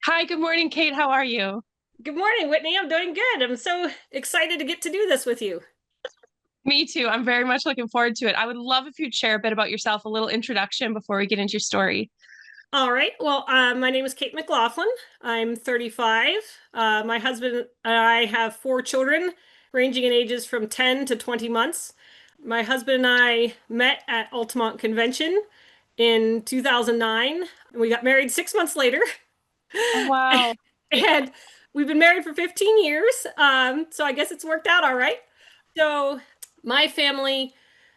Hi, good morning, Kate. How are you? Good morning, Whitney. I'm doing good. I'm so excited to get to do this with you. Me too. I'm very much looking forward to it. I would love if you'd share a bit about yourself, a little introduction before we get into your story. All right. Well, my name is Kate Mclaughlin. I'm 35. My husband and I have four children, ranging in ages from 10 to 20 months. My husband and I met at Altamont Convention in 2009, and we got married 6 months later. Oh, wow. And we've been married for 15 years. So I guess it's worked out all right. So my family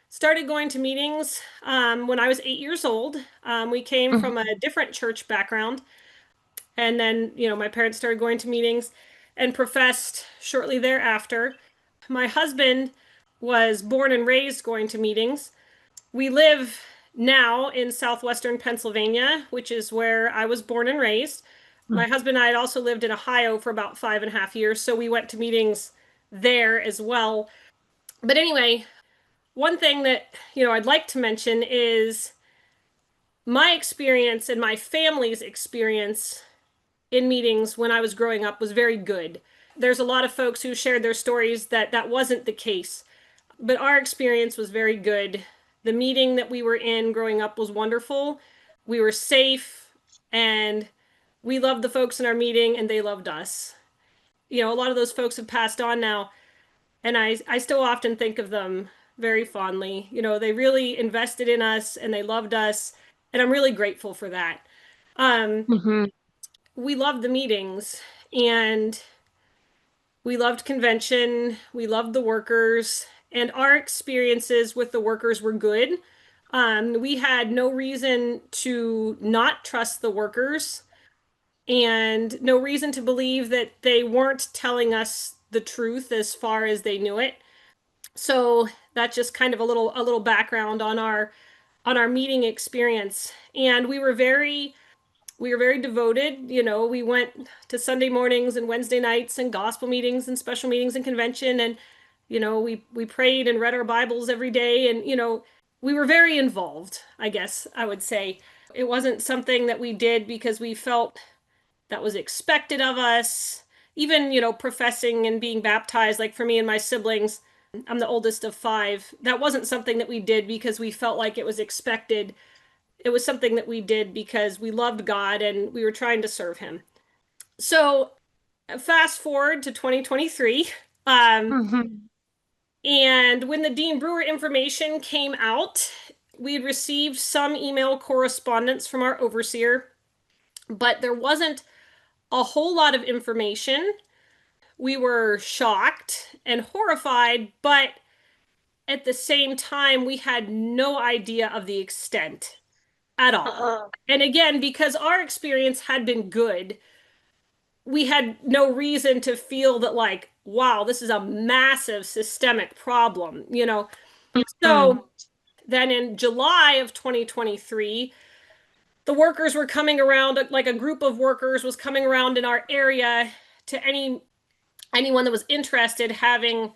started going to meetings when I was 8 years old. We came from Mhm. a different church background. And then, my parents started going to meetings and professed shortly thereafter. My husband was born and raised going to meetings. We live now in southwestern Pennsylvania, which is where I was born and raised. My husband and I had also lived in Ohio for about 5.5 years, so we went to meetings there as well. But anyway, one thing that, I'd like to mention is my experience and my family's experience in meetings when I was growing up was very good. There's a lot of folks who shared their stories that that wasn't the case, but our experience was very good. The meeting that we were in growing up was wonderful. We were safe and we loved the folks in our meeting and they loved us. A lot of those folks have passed on now, and I still often think of them very fondly. They really invested in us and they loved us, and I'm really grateful for that. Um, Mhm. we loved the meetings and we loved convention, we loved the workers, and our experiences with the workers were good. We had no reason to not trust the workers and no reason to believe that they weren't telling us the truth as far as they knew it. So that's just kind of a little background on our meeting experience. And we were very devoted. We went to Sunday mornings and Wednesday nights and gospel meetings and special meetings and convention, and we prayed and read our Bibles every day, and we were very involved, I guess I would say. It wasn't something that we did because we felt that was expected of us. Even, professing and being baptized, like for me and my siblings, I'm the oldest of five. That wasn't something that we did because we felt like it was expected. It was something that we did because we loved God and we were trying to serve Him. So, fast forward to 2023. Um, Mhm. and when the Dean Brewer information came out, we had received some email correspondence from our overseer, but there wasn't a whole lot of information. We were shocked and horrified, but at the same time, we had no idea of the extent at all. Uh-huh. And again, because our experience had been good, we had no reason to feel that, like, wow, this is a massive systemic problem. Mhm. So then in July of 2023, the workers were coming around, like a group of workers was coming around in our area to anyone that was interested, having,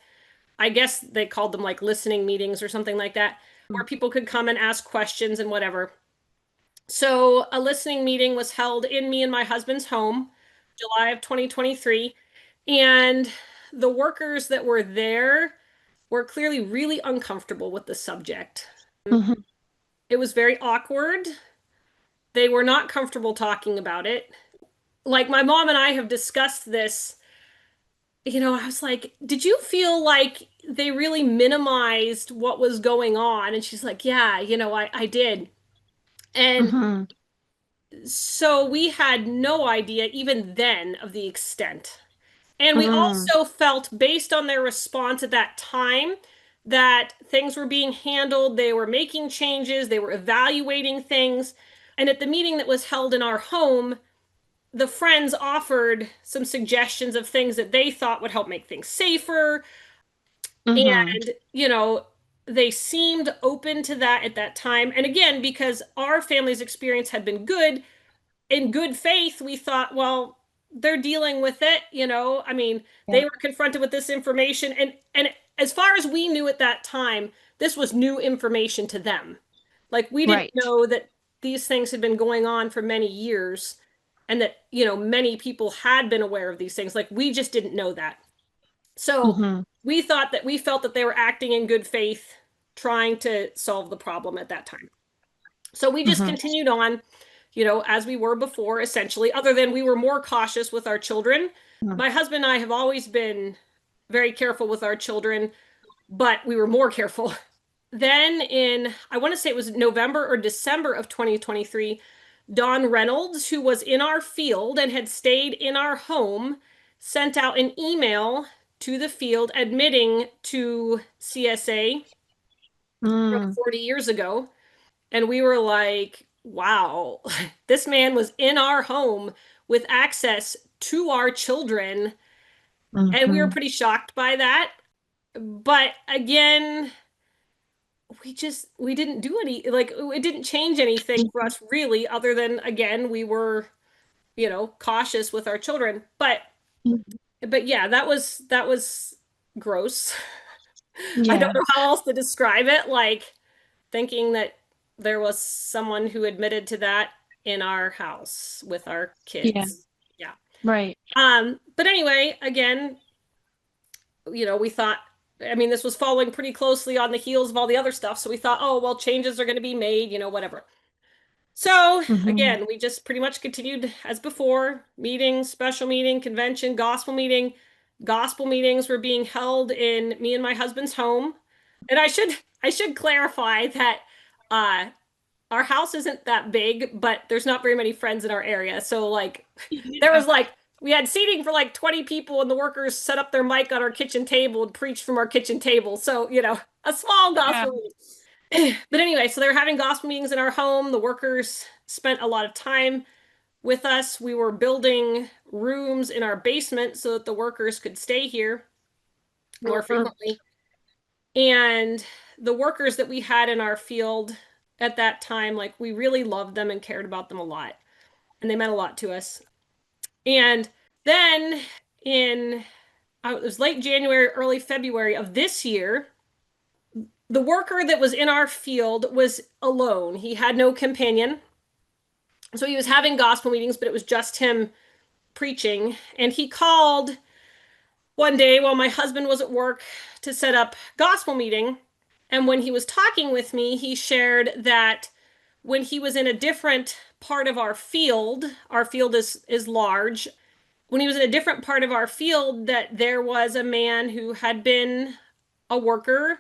I guess they called them like listening meetings or something like that, where people could come and ask questions and whatever. So a listening meeting was held in me and my husband's home, July of 2023. And the workers that were there were clearly really uncomfortable with the subject. Mhm. It was very awkward. They were not comfortable talking about it. Like my mom and I have discussed this. I was like, did you feel like they really minimized what was going on? And she's like, yeah, I did. And Mhm. so we had no idea even then of the extent. And we Mhm. also felt, based on their response at that time, that things were being handled, they were making changes, they were evaluating things. And at the meeting that was held in our home, the friends offered some suggestions of things that they thought would help make things safer. Mhm. And, they seemed open to that at that time. And again, because our family's experience had been good, in good faith, we thought, well, they're dealing with it. I mean, they Yeah. were confronted with this information, and as far as we knew at that time, this was new information to them. Like we didn't Right. know that these things had been going on for many years, and that, many people had been aware of these things. Like we just didn't know that. So Mm-hmm. we felt that they were acting in good faith, trying to solve the problem at that time. So we just Mm-hmm. continued on, as we were before, essentially, other than we were more cautious with our children. My husband and I have always been very careful with our children, but we were more careful. Then I want to say it was November or December of 2023, Don Reynolds, who was in our field and had stayed in our home, sent out an email to the field admitting to CSA from Mm-hmm. 40 years ago. And we were like, wow, this man was in our home with access to our children. And we were Mm-hmm. pretty shocked by that. But again, we didn't do any, like, it didn't change anything for us really, other than, again, we were, cautious with our children. But yeah, that was gross. I don't Yeah. know how else to describe it. Like, thinking that there was someone who admitted to that in our house with our Yeah. kids. Yeah. Right. But anyway, again, we thought, I mean, this was following pretty closely on the heels of all the other stuff. So we thought, oh, well, changes are going to be made, whatever. So Mm-hmm. again, we just pretty much continued as before, meeting, special meeting, convention, gospel meeting. Gospel meetings were being held in me and my husband's home. And I should clarify that uh our house isn't that big, but there's not very many friends in our area. So like there Yeah. was like we had seating for like 20 people and the workers set up their mic on our kitchen table and preached from our kitchen table. So, a small Yeah. gospel meeting. But anyway, so they were having gospel meetings in our home. The workers spent a lot of time with us. We were building rooms in our basement so that the workers could stay here more Mm-hmm. frequently. And the workers that we had in our field at that time, like we really loved them and cared about them a lot. And they meant a lot to us. And then in it was late January, early February of this year, the worker that was in our field was alone. He had no companion. So he was having gospel meetings, but it was just him preaching. And he called one day while my husband was at work to set up gospel meeting. And when he was talking with me, he shared that when he was in a different part of our field is large. When he was in a different part of our field, that there was a man who had been a worker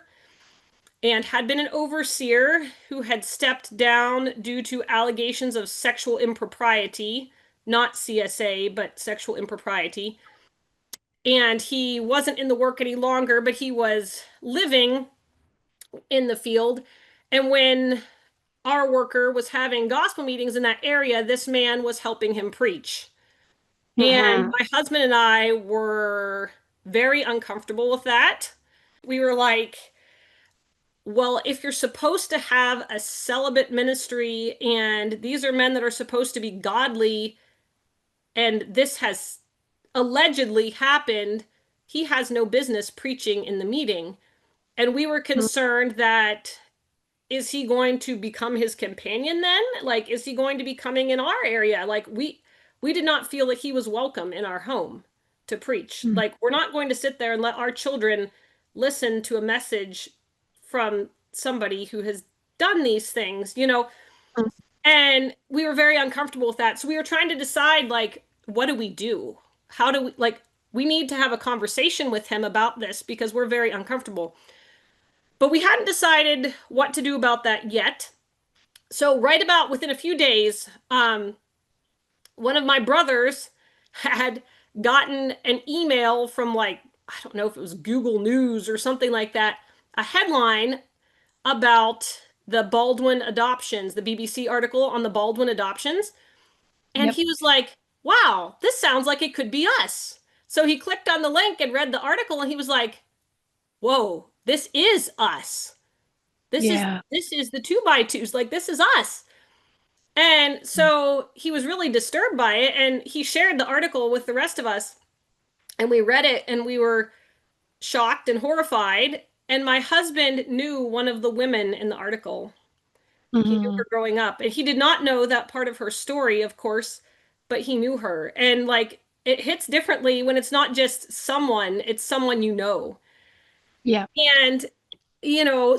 and had been an overseer who had stepped down due to allegations of sexual impropriety, not CSA, but sexual impropriety. And he wasn't in the work any longer, but he was living in the field. And when our worker was having gospel meetings in that area, this man was helping him preach. And Mm-hmm. my husband and I were very uncomfortable with that. We were like, well, if you're supposed to have a celibate ministry and these are men that are supposed to be godly, and this has allegedly happened, he has no business preaching in the meeting. And we were concerned that, is he going to become his companion then? Like, is he going to be coming in our area? Like, we did not feel that he was welcome in our home to preach. Mm-hmm. Like, we're not going to sit there and let our children listen to a message from somebody who has done these things. And we were very uncomfortable with that. So we were trying to decide, like, what do we do? How do we, like, we need to have a conversation with him about this because we're very uncomfortable. But we hadn't decided what to do about that yet. So, right about within a few days, one of my brothers had gotten an email from, like, I don't know if it was Google News or something like that, a headline about the Baldwin adoptions, the BBC article on the Baldwin adoptions. And Yep. he was like, wow, this sounds like it could be us. So he clicked on the link and read the article and he was like, whoa, this is us. This is Yeah. this is the two by twos. Like, this is us. And so he was really disturbed by it and he shared the article with the rest of us and we read it and we were shocked and horrified. And my husband knew one of the women in the article. He knew Mm-hmm. her growing up and he did not know that part of her story, of course, but he knew her. And like it hits differently when it's not just someone, it's someone you know. Yeah. And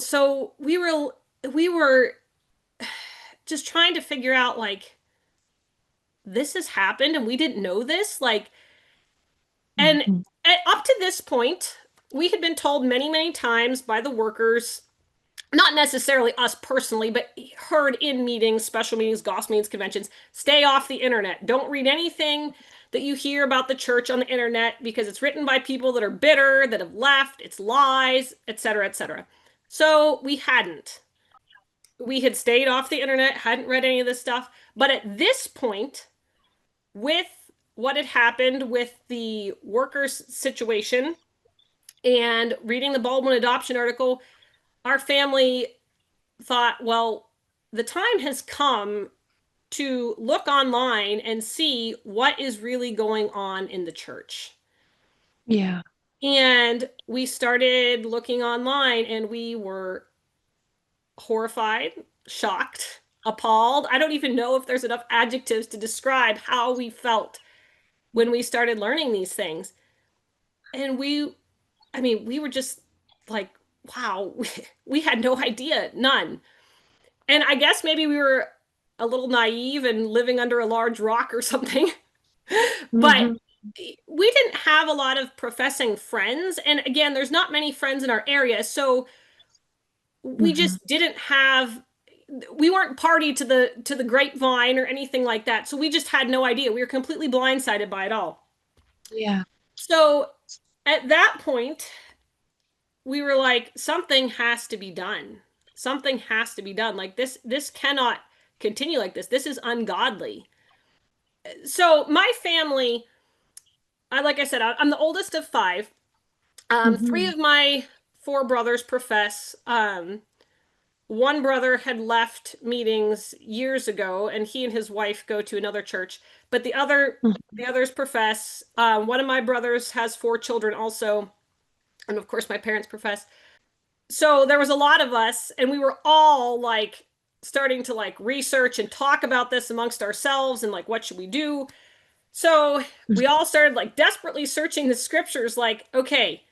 so we were just trying to figure out like this has happened and we didn't know this. Like and Mhm. up to this point, we had been told many, many times by the workers, not necessarily us personally, but heard in meetings, special meetings, gospel meetings, conventions, stay off the internet. Don't read anything that you hear about the church on the internet because it's written by people that are bitter, that have left, it's lies, etc., etc. So we hadn't. We had stayed off the internet, hadn't read any of this stuff. But at this point, with what had happened with the workers' situation and reading the Baldwin adoption article, our family thought, well, the time has come to look online and see what is really going on in the church. Yeah. And we started looking online and we were horrified, shocked, appalled. I don't even know if there's enough adjectives to describe how we felt when we started learning these things. And I mean, we were just like, wow, we had no idea, none. And I guess maybe we were a little naive and living under a large rock or something. But Hmm. we didn't have a lot of professing friends. And again, there's not many friends in our area. So we Hmm. just didn't have we weren't party to the grapevine or anything like that. So we just had no idea. We were completely blindsided by it all. Yeah. So at that point, we were like, something has to be done. Something has to be done. Like this cannot continue like this. This is ungodly. So my family, like I said, I'm the oldest of five. Three Hmm. of my four brothers profess. One brother had left meetings years ago, and he and his wife go to another church. But the others profess. One of my brothers has four children also, and of course my parents profess. So there was a lot of us, and we were all like starting to like research and talk about this amongst ourselves and like what should we do. So we all started like desperately searching the scriptures, like, okay,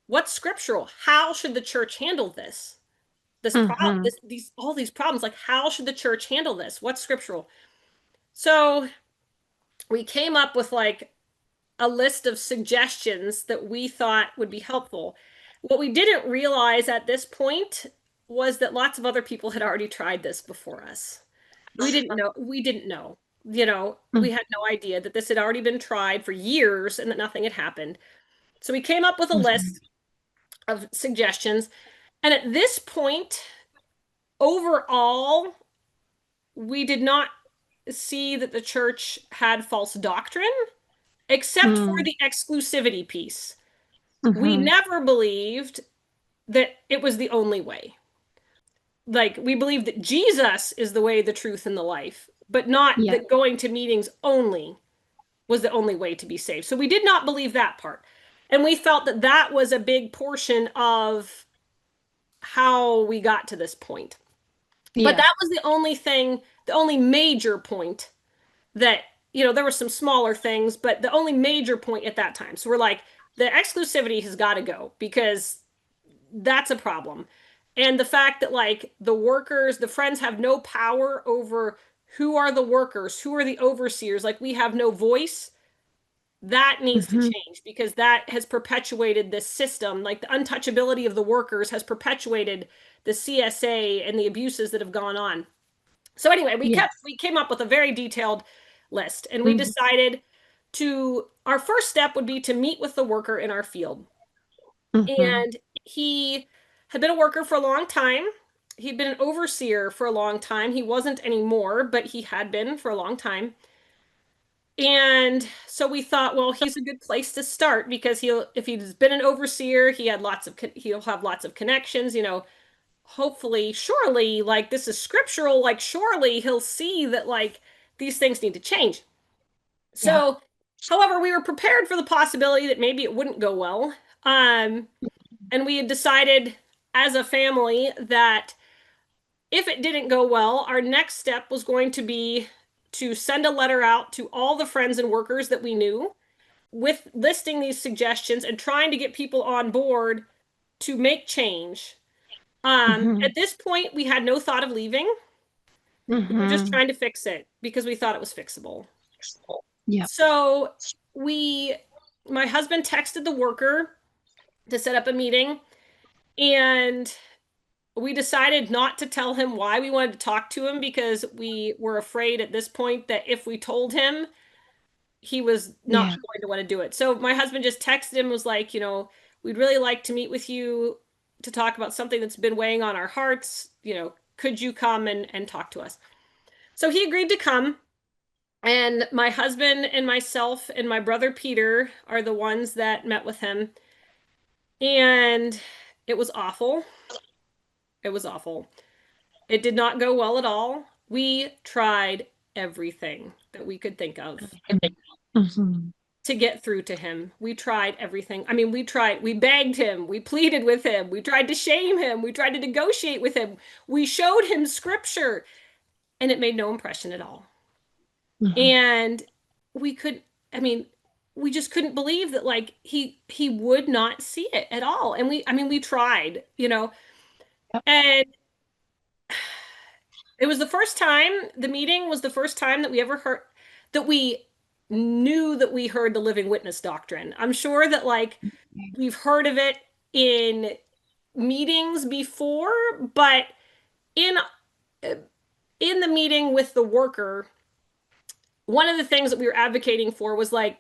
what's scriptural? How should the church handle this? This problem, Hmm. these all these problems, like how should the church handle this? What's scriptural? So we came up with like a list of suggestions that we thought would be helpful. What we didn't realize at this point was that lots of other people had already tried this before us. We didn't know. We had no idea that this had already been tried for years and that nothing had happened. So we came up with a Hmm. list of suggestions. And at this point, overall, we did not see that the church had false doctrine, except for Hmm. the exclusivity piece. We Hmm. never believed that it was the only way. Like, we believed that Jesus is the way, the truth, and the life, but not Yeah. that going to meetings only was the only way to be saved. So we did not believe that part. And we felt that that was a big portion of how we got to this point. But Yeah. that was the only thing, the only major point that, there were some smaller things, but the only major point at that time. So we're like, the exclusivity has got to go because that's a problem. And the fact that like the workers, the friends have no power over who are the workers, who are the overseers, like we have no voice, that needs to Hmm. change because that has perpetuated this system. Like the untouchability of the workers has perpetuated the CSA and the abuses that have gone on. So anyway, Yes. we came up with a very detailed list and we Hmm. decided to our first step would be to meet with the worker in our field. Hmm. And he had been a worker for a long time. He'd been an overseer for a long time. He wasn't anymore, but he had been for a long time. And so we thought, well, he's a good place to start because if he's been an overseer, he'll have lots of connections, hopefully, surely, like this is scriptural, like surely he'll see that like these things need to change. Yeah. So, however, we were prepared for the possibility that maybe it wouldn't go well. Um, and we had decided as a family that if it didn't go well, our next step was going to be to send a letter out to all the friends and workers that we knew with listing these suggestions and trying to get people on board to make change. Hmm. At this point, we had no thought of leaving. We were just Hmm. trying to fix it because we thought it was fixable. Yeah. So we, my husband texted the worker to set up a meeting, and we decided not to tell him why we wanted to talk to him because we were afraid at this point that if we told him, he was not Yeah. going to want to do it. So my husband just texted him, was like, we'd really like to meet with you to talk about something that's been weighing on our hearts. Could you come and talk to us? So he agreed to come. And my husband and myself and my brother Peter are the ones that met with him. And it was awful. It was awful. It did not go well at all. We tried everything that we could think of Hmm. to get through to him. We tried everything. I mean, we begged him, we pleaded with him, we tried to shame him, we tried to negotiate with him, we showed him scripture, and it made no impression at all. Hmm. And we could, I mean, we just couldn't believe that like he would not see it at all. And we tried, Yep. and it was the first time, the meeting was the first time that we ever heard that we knew that we heard the living witness doctrine. I'm sure that like we've heard of it in meetings before, but in in the meeting with the worker, one of the things that we were advocating for was like,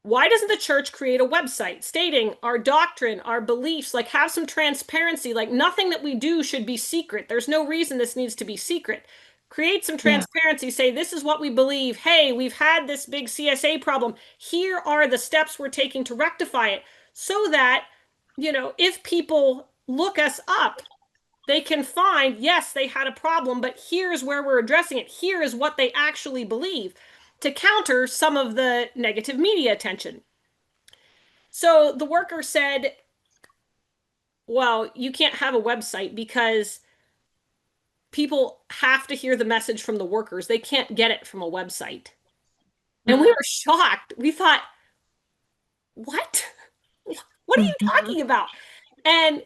why doesn't the church create a website stating our doctrine, our beliefs, like have some transparency, like nothing that we do should be secret. There's no reason this needs to be secret. Create some Yeah. transparency, say this is what we believe. Hey, we've had this big CSA problem. Here are the steps we're taking to rectify it so that, if people look us up, they can find, yes, they had a problem, but here's where we're addressing it. Here is what they actually believe to counter some of the negative media attention. So the worker said, well, you can't have a website because people have to hear the message from the workers. They can't get it from a website. And we were shocked. We thought, what? What are you Hmm. talking about? And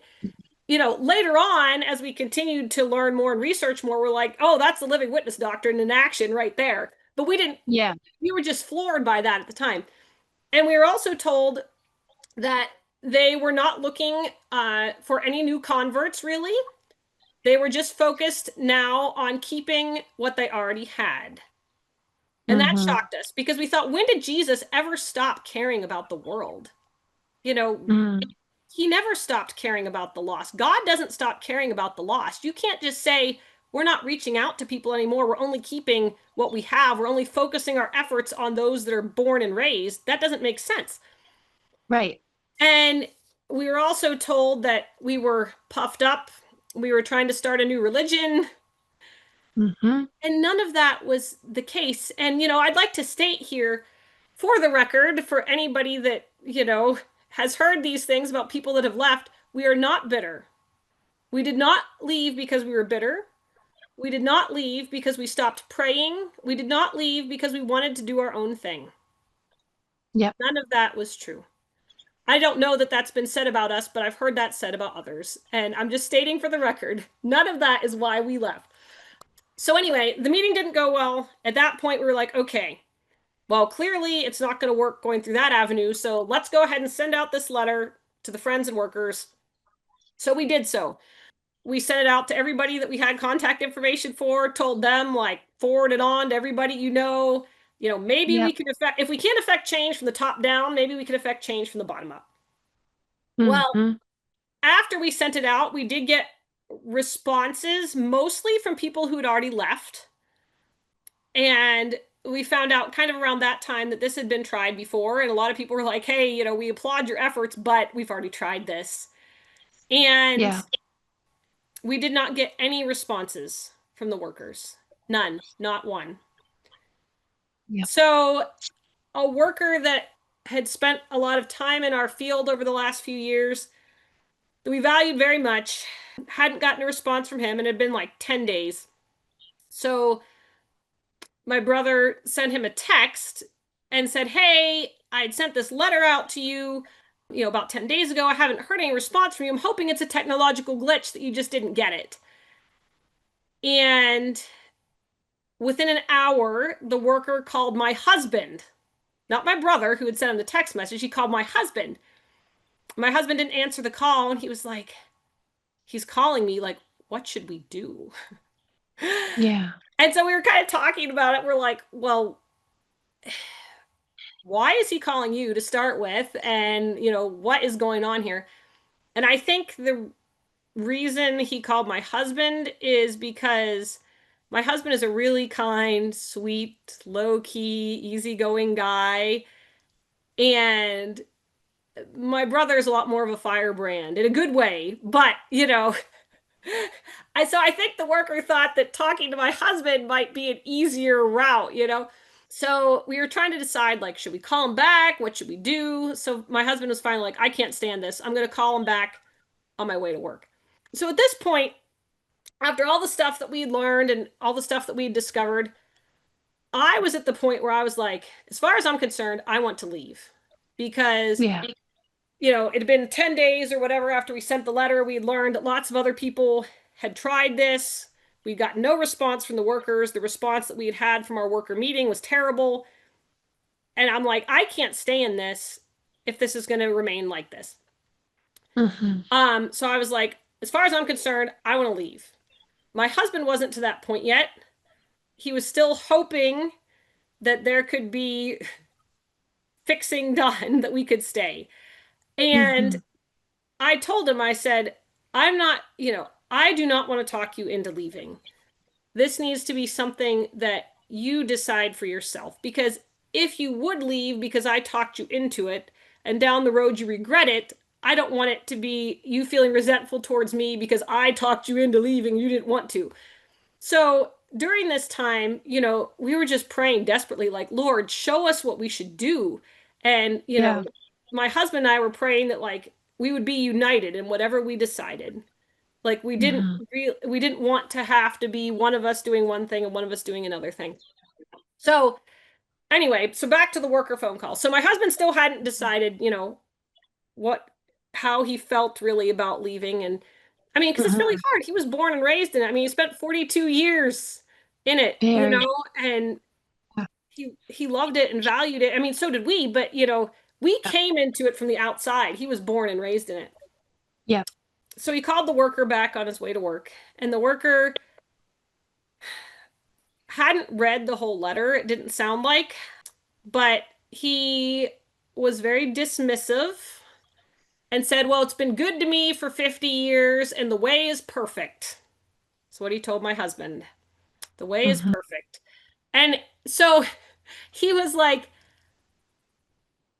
later on, as we continued to learn more and research more, we're like, oh, that's the living witness doctrine in action right there. But Yeah. we were just floored by that at the time. And we were also told that they were not looking for any new converts, really. They were just focused now on keeping what they already had. And that Hmm. shocked us because we thought, when did Jesus ever stop caring about the world? You know, Hmm. he never stopped caring about the lost. God doesn't stop caring about the lost. You can't just say, we're not reaching out to people anymore. We're only keeping what we have. We're only focusing our efforts on those that are born and raised. That doesn't make sense. Right. And we were also told that we were puffed up. We were trying to start a new religion. Hmm. And none of that was the case. And, I'd like to state here for the record, for anybody that, has heard these things about people that have left, we are not bitter. We did not leave because we were bitter. We did not leave because we stopped praying. We did not leave because we wanted to do our own thing. Yep. None of that was true. I don't know that that's been said about us, but I've heard that said about others. And I'm just stating for the record, none of that is why we left. So, anyway, the meeting didn't go well. At that point, we were like, okay, well, clearly it's not going to work going through that avenue. So, let's go ahead and send out this letter to the friends and workers. So, we did so. We sent it out to everybody that we had contact information for, told them, like, forward it on to everybody maybe we Yep. can affect, if we can't affect change from the top down, maybe we can affect change from the bottom up. Well, Hmm. after we sent it out, we did get responses mostly from people who had already left. And we found out kind of around that time that this had been tried before. And a lot of people were like, hey, we applaud your efforts, but we've already tried this. And Yeah. we did not get any responses from the workers. None, not one. Yep. So, a worker that had spent a lot of time in our field over the last few years that we valued very much hadn't gotten a response from him, and it had been like 10 days. So my brother sent him a text and said, "Hey, I'd sent this letter out to you, about 10 days ago. I haven't heard any response from you. I'm hoping it's a technological glitch that you just didn't get it." And within an hour, the worker called my husband, not my brother who had sent him the text message. He called my husband. My husband didn't answer the call, and he was like, he's calling me, like, what should we do? Yeah. And so we were kind of talking about it. We're like, well, why is he calling you to start with? And, what is going on here? And I think the reason he called my husband is because my husband is a really kind, sweet, low key, easygoing guy. And my brother is a lot more of a firebrand in a good way. But, I think the worker thought that talking to my husband might be an easier route. So we were trying to decide, like, should we call him back? What should we do? So my husband was finally like, I can't stand this. I'm going to call him back on my way to work. So at this point, after all the stuff that we learned and all the stuff that we discovered, I was at the point where I was like, as far as I'm concerned, I want to leave because, Yeah. it had been 10 days or whatever after we sent the letter. We had learned that lots of other people had tried this. We got no response from the workers. The response that we had had from our worker meeting was terrible. And I'm like, I can't stay in this if this is going to remain like this. Hmm. So I was like, as far as I'm concerned, I want to leave. My husband wasn't to that point yet. He was still hoping that there could be fixing done, that we could stay. And Hmm. I told him, I said, I'm not, I do not want to talk you into leaving. This needs to be something that you decide for yourself. Because if you would leave because I talked you into it and down the road you regret it, I don't want it to be you feeling resentful towards me because I talked you into leaving. You didn't want to. So during this time, we were just praying desperately, like, Lord, show us what we should do. And, Yeah. my husband and I were praying that, like, we would be united in whatever we decided. Like Hmm. we didn't want to have to be one of us doing one thing and one of us doing another thing. So anyway, so back to the worker phone call. So my husband still hadn't decided, what how he felt really about leaving. And I mean, because it's really Hmm. hard. He was born and raised in it. I mean, he spent 42 years in it, Very. and he loved it and valued it. I mean, so did we, but we Yeah. came into it from the outside. He was born and raised in it. Yeah. So he called the worker back on his way to work, and the worker hadn't read the whole letter, it didn't sound like, but he was very dismissive and said, "Well, it's been good to me for 50 years, and the way is perfect." That's what he told my husband. The way is Hmm. perfect. And so he was like,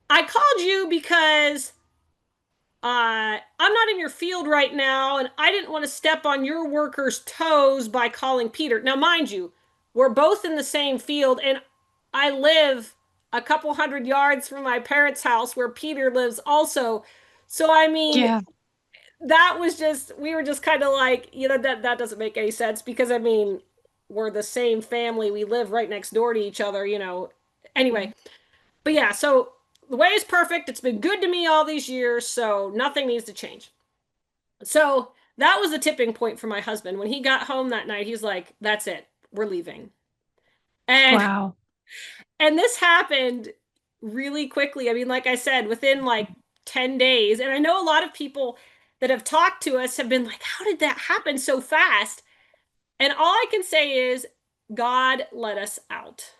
I called you because I'm not in your field right now, and I didn't want to step on your workers' toes by calling Peter. Now, mind you, we're both in the same field, and I live a couple hundred yards from my parents' house where Peter lives also. So, I mean, Yeah. that was just, we were just kind of like, that doesn't make any sense because, I mean, we're the same family. We live right next door to each other. Anyway, but yeah, so the way is perfect. It's been good to me all these years, so nothing needs to change. So that was the tipping point for my husband. When he got home that night, he's like, "That's it. We're leaving." And Wow. and this happened really quickly. I mean, like I said, within like 10 days. And I know a lot of people that have talked to us have been like, "How did that happen so fast?" And all I can say is God let us out.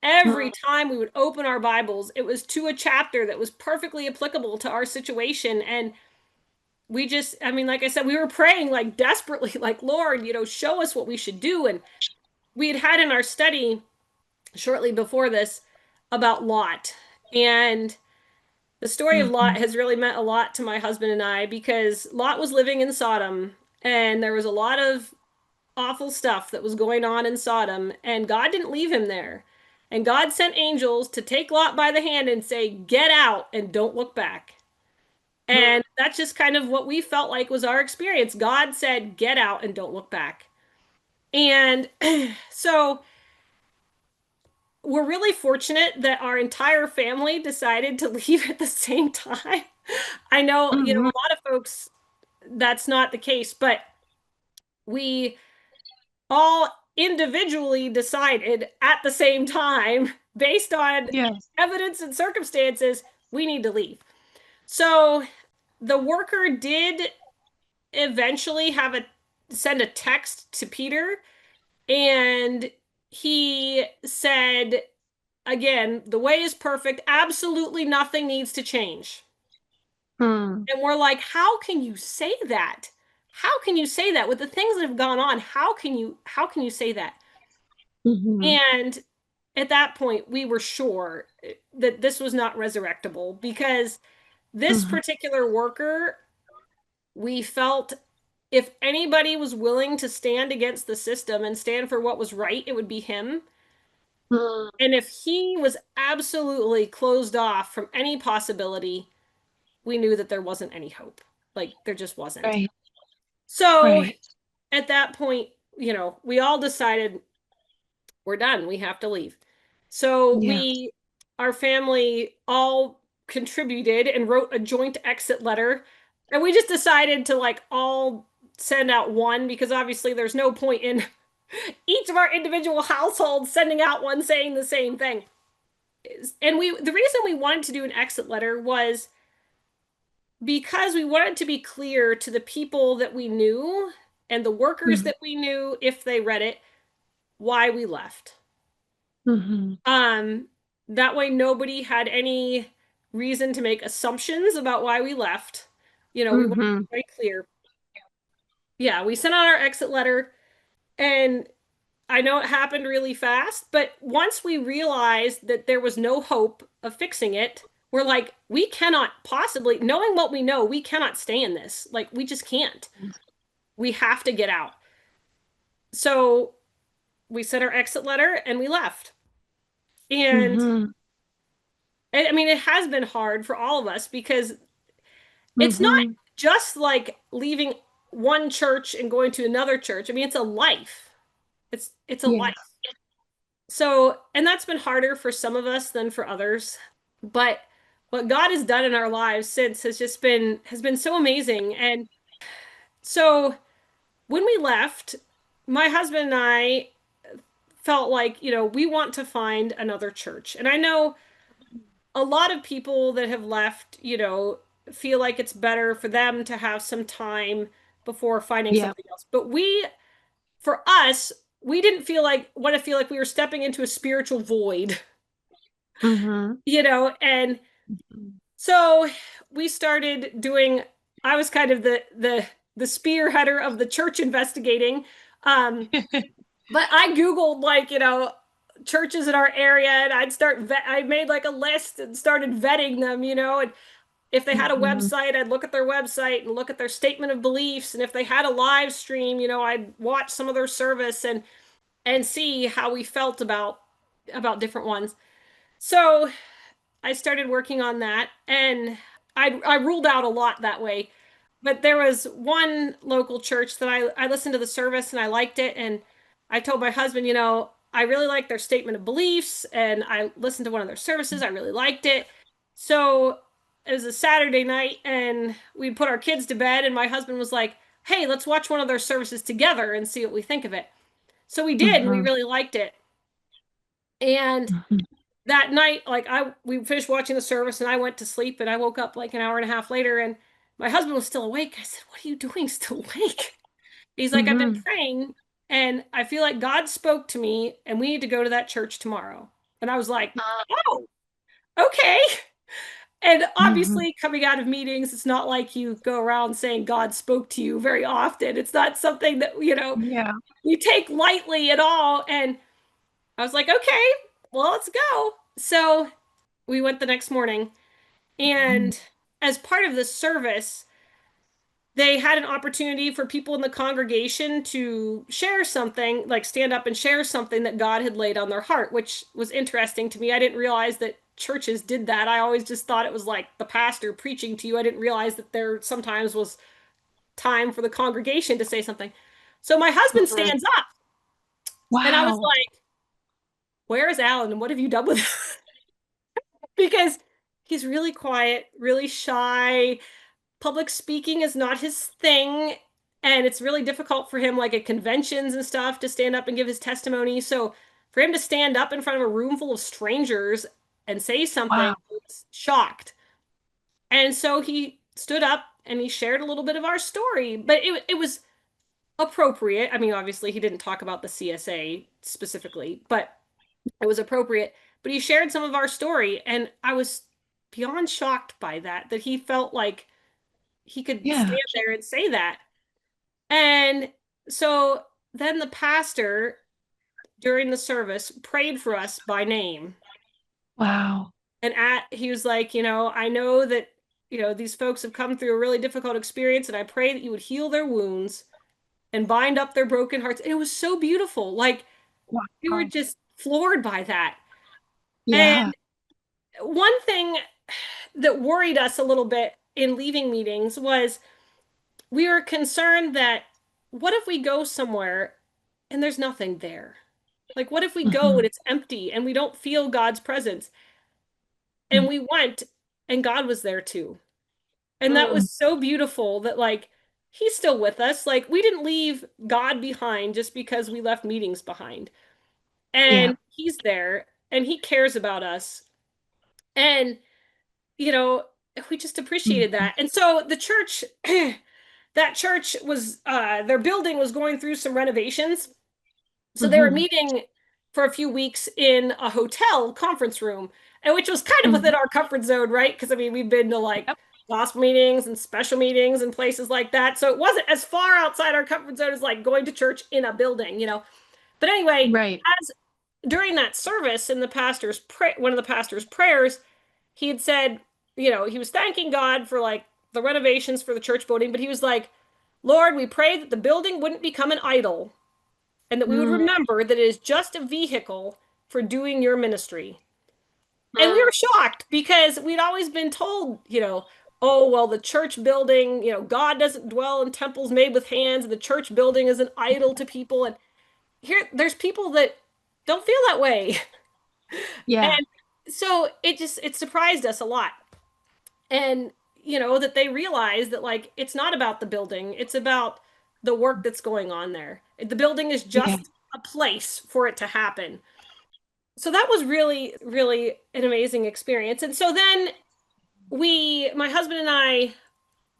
Every time we would open our Bibles, it was to a chapter that was perfectly applicable to our situation. And we just, I mean, like I said, we were praying like desperately, like, Lord, show us what we should do. And we had in our study shortly before this about Lot. And the story of Lot Hmm. has really meant a lot to my husband and I because Lot was living in Sodom and there was a lot of awful stuff that was going on in Sodom, and God didn't leave him there. And God sent angels to take Lot by the hand and say, "Get out and don't look back." And that's just kind of what we felt like was our experience. God said, "Get out and don't look back." And so we're really fortunate that our entire family decided to leave at the same time. I know, Hmm. a lot of folks, that's not the case, but we all individually decided at the same time, based on Yes. evidence and circumstances, we need to leave. So the worker did eventually have a send a text to Peter, and he said, again, the way is perfect. Absolutely nothing needs to change. Hmm. And we're like, how can you say that? How can you say that with the things that have gone on? How can you say that? Hmm. And at that point, we were sure that this was not resurrectable because this Hmm. particular worker, we felt if anybody was willing to stand against the system and stand for what was right, it would be him. Hmm. And if he was absolutely closed off from any possibility, we knew that there wasn't any hope. Like there just wasn't. Right. So Right. at that point, we all decided we're done. We have to leave. So Yeah. our family all contributed and wrote a joint exit letter. And we just decided to like all send out one because obviously there's no point in each of our individual households sending out one saying the same thing. And the reason we wanted to do an exit letter was because we wanted to be clear to the people that we knew and the workers Hmm. that we knew if they read it why we left. Hmm. Um, that way nobody had any reason to make assumptions about why we left. We want to Hmm. be very clear. Yeah, we sent out our exit letter, and I know it happened really fast, but once we realized that there was no hope of fixing it, we're like, we cannot possibly, knowing what we know, we cannot stay in this. Like, we just can't. We have to get out. So we sent our exit letter and we left. And Hmm. I mean, it has been hard for all of us because it's not Hmm. just like leaving one church and going to another church. I mean, it's a life. It's a life. Yes. So, and that's been harder for some of us than for others. But what God has done in our lives since has been so amazing. And so when we left, my husband and I felt like, we want to find another church. And I know a lot of people that have left, feel like it's better for them to have some time before finding Yeah. something else. But for us, we didn't want to feel like we were stepping into a spiritual void, Hmm. and so we started doing, I was kind of the spearheader of the church investigating. Um, but I Googled like, churches in our area and I made like a list and started vetting them, and if they had a Hmm. website, I'd look at their website and look at their statement of beliefs. And if they had a live stream, I'd watch some of their service and see how we felt about different ones. So I started working on that, and I ruled out a lot that way. But there was one local church that I listened to the service and I liked it, and I told my husband, I really like their statement of beliefs, and I listened to one of their services. I really liked it. So it was a Saturday night, and we put our kids to bed, and my husband was like, "Hey, let's watch one of their services together and see what we think of it." So we did, and we Hmm. really liked it. And Hmm. that night, like we finished watching the service and I went to sleep and I woke up like an hour and a half later and my husband was still awake. I said, "What are you doing still awake?" He's like, "I've been Hmm. praying and I feel like God spoke to me and we need to go to that church tomorrow." And I was like, "Oh, okay." And Hmm. obviously, coming out of meetings, it's not like you go around saying God spoke to you very often. It's not something that, Yeah. we take lightly at all. And I was like, "Okay, well, let's go." So we went the next morning, Hmm. and as part of the service, they had an opportunity for people in the congregation to share something, like stand up and share something that God had laid on their heart, which was interesting to me. I didn't realize that churches did that. I always just thought it was like the pastor preaching to you. I didn't realize that there sometimes was time for the congregation to say something. So my husband Hmm. stands up, and I was Wow. like, where is Alan and what have you done with him? Because he's really quiet, really shy. Public speaking is not his thing. And it's really difficult for him, like at conventions and stuff, to stand up and give his testimony. So for him to stand up in front of a room full of strangers and say something, Wow. I was shocked. And so he stood up and he shared a little bit of our story, but it was appropriate. I mean, obviously, he didn't talk about the CSA specifically, but it was appropriate. But he shared some of our story, and I was beyond shocked by that, that he felt like he could Yeah. stand there and say that. And so then the pastor during the service prayed for us by name. Wow. And he was like, I know that, these folks have come through a really difficult experience, and I pray that you would heal their wounds and bind up their broken hearts. And it was so beautiful. Like we were Wow. just floored by that. And Yeah. one thing that worried us a little bit in leaving meetings was we were concerned that what if we go somewhere and there's nothing there? Like, what if we go and Hmm. it's empty and we don't feel God's presence? And we went and God was there too. And that Mm. was so beautiful that, like, he's still with us. Like, we didn't leave God behind just because we left meetings behind. Yeah. And he's there and he cares about us. And, you know, we just appreciated Mhm. that. And so the church, that church was, their building was going through some renovations. So they were Mhm. meeting for a few weeks in a hotel conference room, and which was kind of within Mhm. our comfort zone, right? Because I mean, we've been to like Yep. gospel meetings and special meetings and places like that. So it wasn't as far outside our comfort zone as like going to church in a building. But anyway, Right. as during that service in the one of the pastor's prayers, he had said, he was thanking God for like the renovations for the church building, but he was like, Lord, we pray that the building wouldn't become an idol and that we would Mm. remember that it is just a vehicle for doing your ministry. And we Mm. were shocked because we'd always been told, oh, well, the church building, God doesn't dwell in temples made with hands, and the church building is an idol to people. And here, there's people that don't feel that way. Yeah. And so it surprised us a lot. And, that they realized that, like, it's not about the building, it's about the work that's going on there. The building is Yeah. just a place for it to happen. So that was really, really an amazing experience. And so then my husband and I,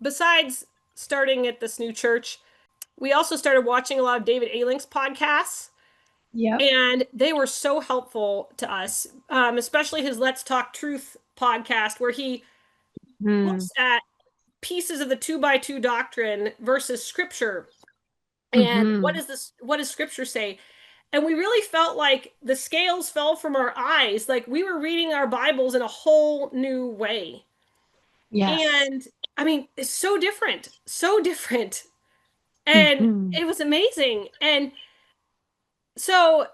besides starting at this new church, we also started watching a lot of David Alink's podcasts, Yep. and they were so helpful to us, especially his Let's Talk Truth podcast, where he Mm. looks at pieces of the two by two doctrine versus scripture. And Mhm. what does scripture say? And we really felt like the scales fell from our eyes. Like we were reading our Bibles in a whole new way. Yes. And I mean, it's so different, so different. And Mhm. it was amazing. And so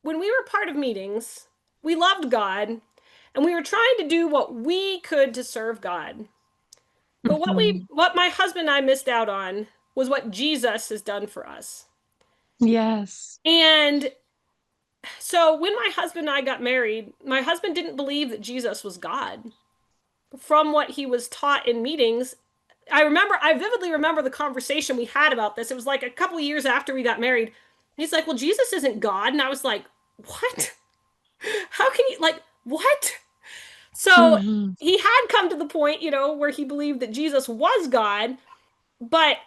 when we were part of meetings, we loved God and we were trying to do what we could to serve God. But Mhm. what my husband and I missed out on was what Jesus has done for us. Yes. And so when my husband and I got married, my husband didn't believe that Jesus was God. From what he was taught in meetings, I vividly remember the conversation we had about this. It was like a couple of years after we got married. He's like, "Well, Jesus isn't God." And I was like, "What? How can you like what?" So Mhm. he had come to the point, where he believed that Jesus was God, but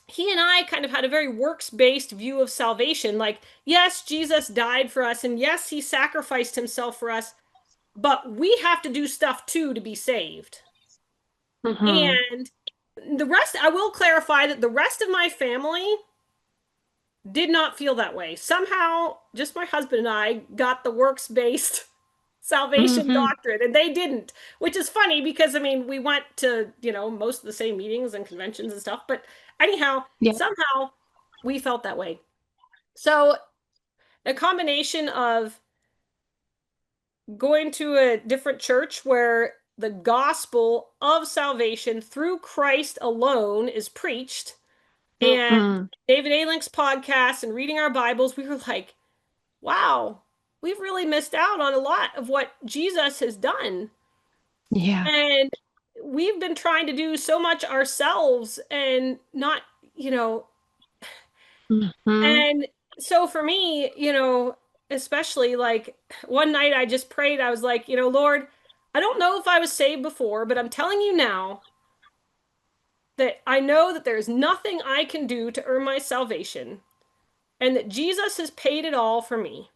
he and I kind of had a very works based view of salvation. Like, yes, Jesus died for us, and yes, he sacrificed himself for us, but we have to do stuff too to be saved. Mhm. And the rest, I will clarify that the rest of my family did not feel that way. Somehow, just my husband and I got the works based salvation Mhm. doctrine, and they didn't, which is funny because I mean, we went to, most of the same meetings and conventions and stuff, but anyhow, Yeah. somehow we felt that way. So, a combination of going to a different church where the gospel of salvation through Christ alone is preached, and Mm-mm. David A. Link's podcast and reading our Bibles, we were like, wow, we've really missed out on a lot of what Jesus has done. Yeah. And we've been trying to do so much ourselves and not, you know, Hmm. and so for me, especially like one night I just prayed, I was like, Lord, I don't know if I was saved before, but I'm telling you now that I know that there's nothing I can do to earn my salvation and that Jesus has paid it all for me.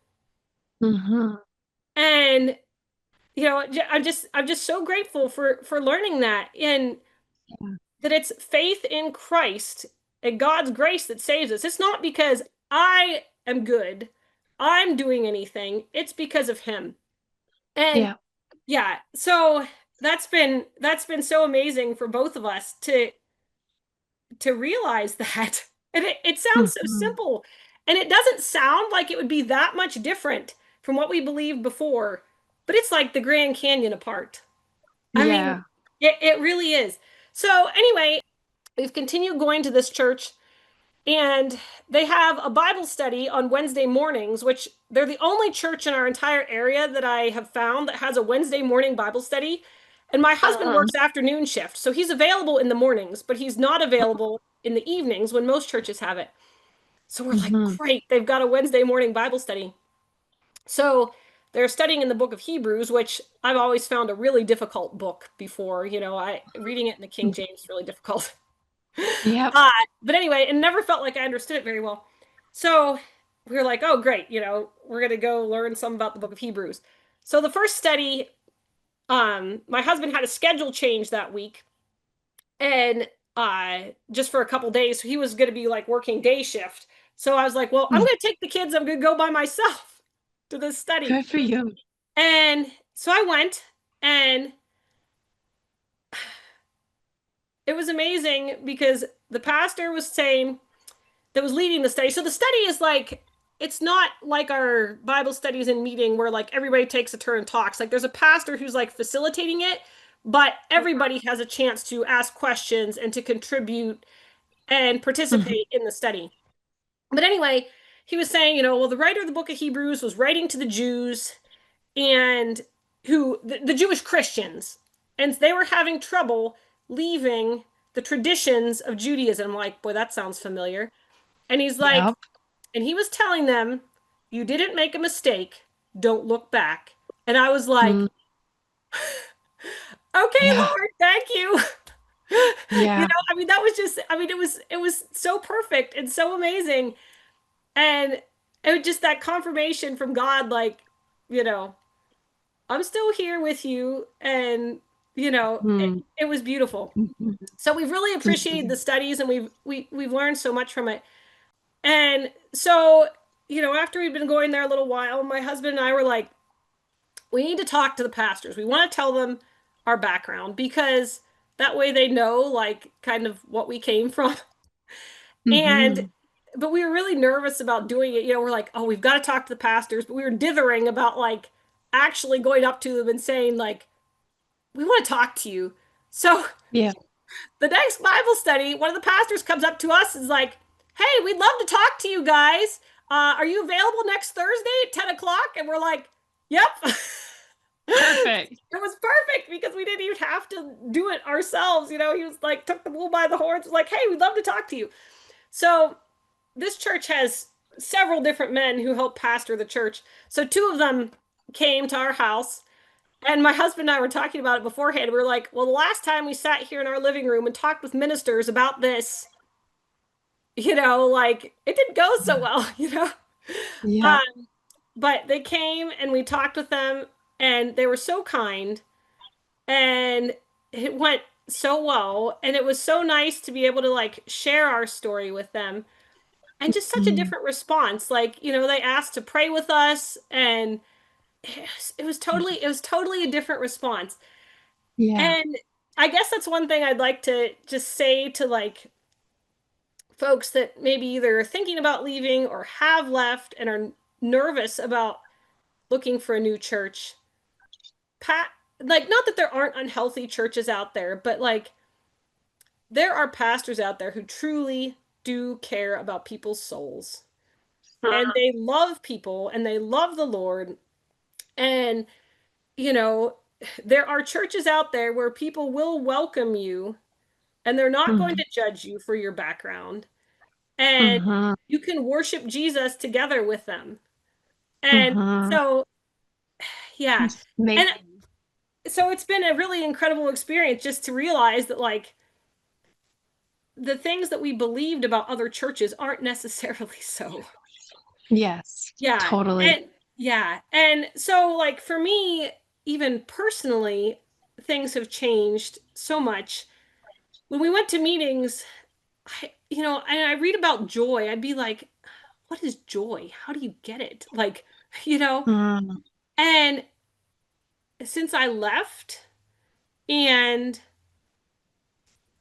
Hmm. And I'm just so grateful for learning that and Yeah. that it's faith in Christ and God's grace that saves us. It's not because I am good, I'm doing anything. It's because of him. And Yeah. yeah, so that's been so amazing for both of us to realize that. And it sounds so Hmm. simple. And it doesn't sound like it would be that much different from what we believed before, but it's like the Grand Canyon apart. I mean, Yeah. it really is. So anyway, we've continued going to this church and they have a Bible study on Wednesday mornings, which they're the only church in our entire area that I have found that has a Wednesday morning Bible study. And my husband Uh, works afternoon shift, so he's available in the mornings, but he's not available in the evenings when most churches have it. So we're like, hmm. great, they've got a Wednesday morning Bible study. So they're studying in the book of Hebrews, which I've always found a really difficult book before. I reading it in the King James is really difficult. Yep. Uh, but anyway, it never felt like I understood it very well. So we were like, oh, great, we're gonna go learn some about the book of Hebrews. So the first study, my husband had a schedule change that week, and just for a couple days, so he was gonna be like working day shift. So I was like, well, I'm Mm. gonna take the kids, I'm gonna go by myself to this study. Good for you. And so I went, and it was amazing because the pastor was saying, that was leading the study. So the study is like, it's not like our Bible studies and meeting where like everybody takes a turn and talks. Like there's a pastor who's like facilitating it, but everybody has a chance to ask questions and to contribute and Hmm. participate in the study. But anyway, he was saying, well, the writer of the book of Hebrews was writing to the Jews and the Jewish Christians, and they were having trouble leaving the traditions of Judaism. I'm like, boy, that sounds familiar. And he's like, Yep. and he was telling them, you didn't make a mistake. Don't look back. And I was like, Mm. okay, Yeah. Lord, thank you. Yeah. I mean, that was just, I mean, it was so perfect and so amazing. And it was just that confirmation from God, like, you know, I'm still here with you. And, it, Mm. it was beautiful. Mhm. So we've really appreciated the Mhm. studies and we've learned so much from it. And so, after we'd been going there a little while, my husband and I were like, we need to talk to the pastors. We want to tell them our background because that way they know, like, kind of what we came from. And, Mhm. but we were really nervous about doing it. We're like, oh, we've got to talk to the pastors. But we were dithering about, like, actually going up to them and saying, like, we want to talk to you. So Yeah. the next Bible study, one of the pastors comes up to us and is like, hey, we'd love to talk to you guys. Are you available next Thursday at 10 o'clock? And we're like, yep. Perfect. It was perfect because we didn't even have to do it ourselves. He was like, took the bull by the horns, was like, hey, we'd love to talk to you. So this church has several different men who help pastor the church. So two of them came to our house. And my husband and I were talking about it beforehand. We were like, well, the last time we sat here in our living room and talked with ministers about this, like it didn't go so well, Yeah. Um, but they came and we talked with them and they were so kind and it went so well. And it was so nice to be able to like share our story with them and just such a Mm. different response. Like, they asked to pray with us and it was totally a different response. Yeah. And I guess that's one thing I'd like to just say to like folks that maybe either are thinking about leaving or have left and are nervous about looking for a new church. Like, not that there aren't unhealthy churches out there, but like there are pastors out there who truly do care about people's souls. and they love people and they love the Lord. And, you know, there are churches out there where people will welcome you and they're not going Mhm. to judge you for your background. And Mhm. you can worship Jesus together with them. And Mhm. so, yeah. It's And amazing. so it's been a really incredible experience just to realize that, like, the things that we believed about other churches aren't necessarily so. Yes, Yeah. totally. And yeah. And so, like, for me, even personally, things have changed so much. When we went to meetings, and I read about joy, I'd be like, what is joy? How do you get it? Like, you know, Mm. and since I left and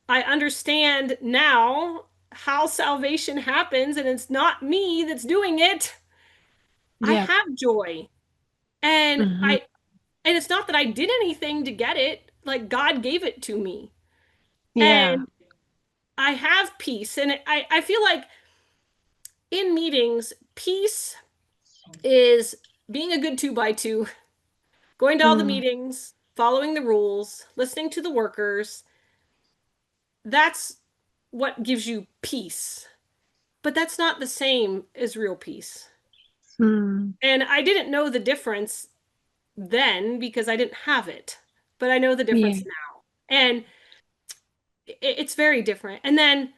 I understand now how salvation happens and it's not me that's doing it, I Yep. have joy. And Mhm. I and it's not that I did anything to get it, like God gave it to me. Yeah. And I have peace. And I feel like in meetings, peace is being a good two by two, going to all the Mm. meetings, following the rules, listening to the workers. That's what gives you peace. But that's not the same as real peace. Mm. And I didn't know the difference then because I didn't have it, but I know the Yeah. difference now. And it's very different. And then,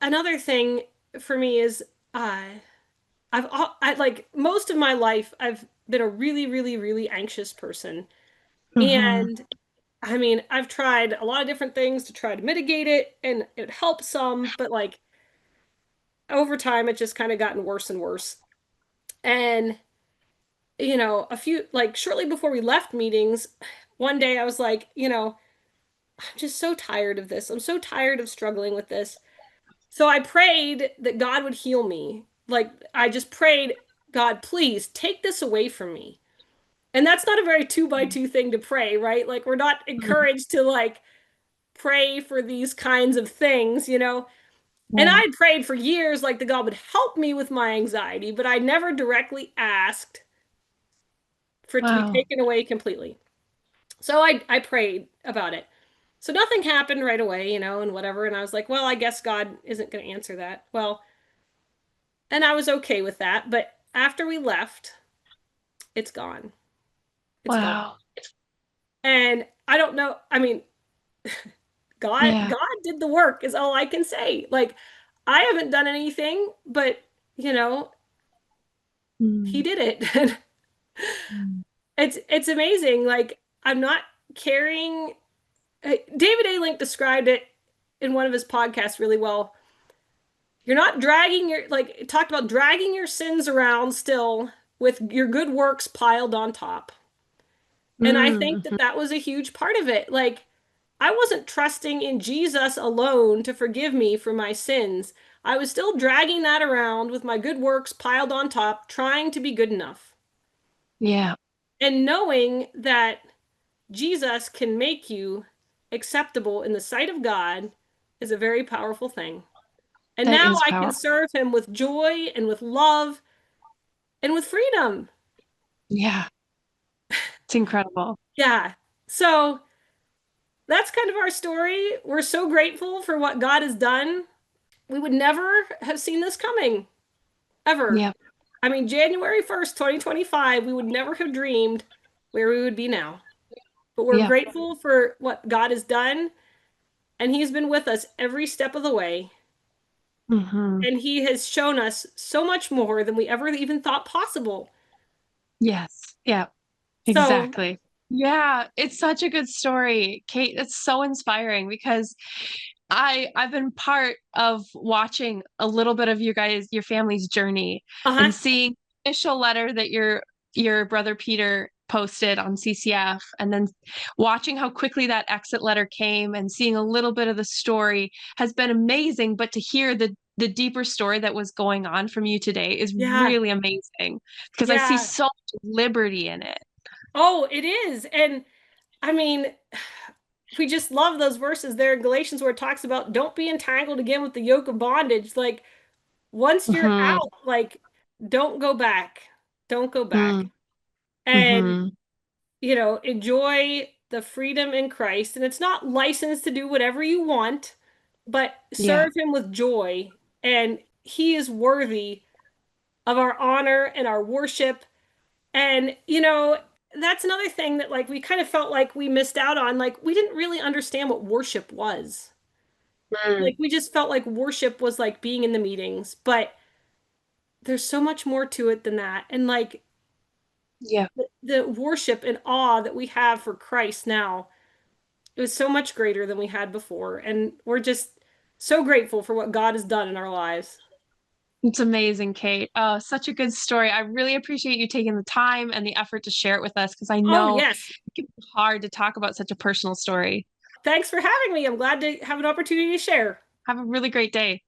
another thing for me is uh I like most of my life I've been a really, really, really anxious person. Mhm. And I mean, I've tried a lot of different things to try to mitigate it and it helps some, but like over time it just kind of gotten worse and worse. And a few like shortly before we left meetings, one day I was like, I'm just so tired of this. I'm so tired of struggling with this. So I prayed that God would heal me. Like I just prayed, God, please take this away from me. And that's not a very two by two thing to pray, right? Like we're not Mhm. encouraged to like pray for these kinds of things. And Right. I prayed for years like that God would help me with my anxiety, but I never directly asked for it to be Wow. taken away completely. So I prayed about it. So nothing happened right away, and whatever. And I was like, well, I guess God isn't going to answer that. Well, and I was okay with that. But after we left, it's gone. It's gone. Wow. And I don't know. I mean, God Yeah. did the work is all I can say. Like I haven't done anything, but you know, he Mm. did it. Mm. It's amazing. Like I'm not carrying David A. Link described it in one of his podcasts really well. You're not dragging your like it talked about dragging your sins around still with your good works piled on top. And I think that Mhm. that was a huge part of it. Like I wasn't trusting in Jesus alone to forgive me for my sins. I was still dragging that around with my good works piled on top, trying to be good enough. Yeah. And knowing that Jesus can make you acceptable in the sight of God is a very powerful thing. And That now is I can powerful. serve him with joy and with love and with freedom. Yeah. It's incredible. Yeah. So that's kind of our story. We're so grateful for what God has done. We would never have seen this coming, ever. Yep. I mean, January 1st, 2025, we would never have dreamed where we would be now. But we're Yep. grateful for what God has done, and He's been with us every step of the way. Mhm. And He has shown us so much more than we ever even thought possible. Yes. Yep. So, Exactly. Yeah, it's such a good story, Kate. It's so inspiring because I've been part of watching a little bit of your family's journey uh-huh. and seeing the initial letter that your brother Peter posted on CCF and then watching how quickly that exit letter came and seeing a little bit of the story has been amazing, but to hear the deeper story that was going on from you today is Yeah. really amazing because I see Yeah. so much liberty in it. Oh, it is. And I mean, we just love those verses there in Galatians where it talks about don't be entangled again with the yoke of bondage. Like, Once you're Mm-hmm. out, like, don't go back. Don't go back. And, Mm-hmm. enjoy the freedom in Christ. And it's not licensed to do whatever you want, but Yeah. serve him with joy. And he is worthy of our honor and our worship. And, that's another thing that like we kind of felt like we missed out on. Like we didn't really understand what worship was. Mm. Like we just felt like worship was like being in the meetings, but there's so much more to it than that. And like Yeah. the worship and awe that we have for Christ now, it was so much greater than we had before. And we're just so grateful for what God has done in our lives. It's amazing, Kate. Oh, such a good story. I really appreciate you taking the time and the effort to share it with us because I Oh, know yes. it can be hard to talk about such a personal story. Thanks for having me. I'm glad to have an opportunity to share. Have a really great day.